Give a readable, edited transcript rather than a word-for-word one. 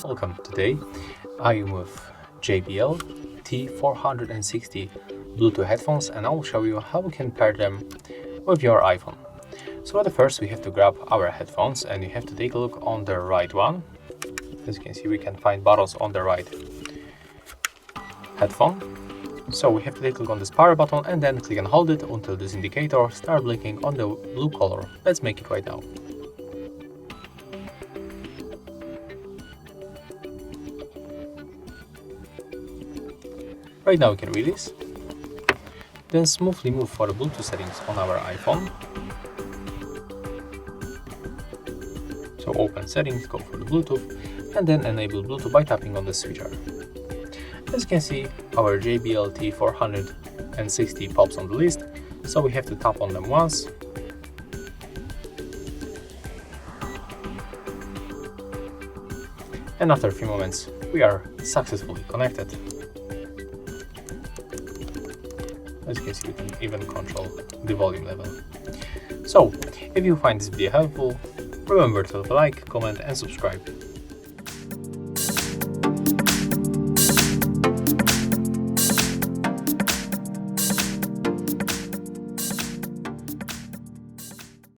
Welcome. Today I am with JBL T460 Bluetooth headphones, and I'll show you how we can pair them with your iPhone. So at first we have to grab our headphones, and you have to take a look on the right one. As you can see, we can find buttons on the right headphone. So we have to take a look on this power button and then click and hold it until this indicator starts blinking on the blue color. Let's make it right now. Right now we can read this. Then smoothly move for the Bluetooth settings on our iPhone. So open settings, go for the Bluetooth, and then enable Bluetooth by tapping on the switcher. As you can see, our JBL T460 pops on the list, so we have to tap on them once. And after a few moments, we are successfully connected. As you can see, we can even control the volume level. So, if you find this video helpful, remember to leave a like, comment and subscribe.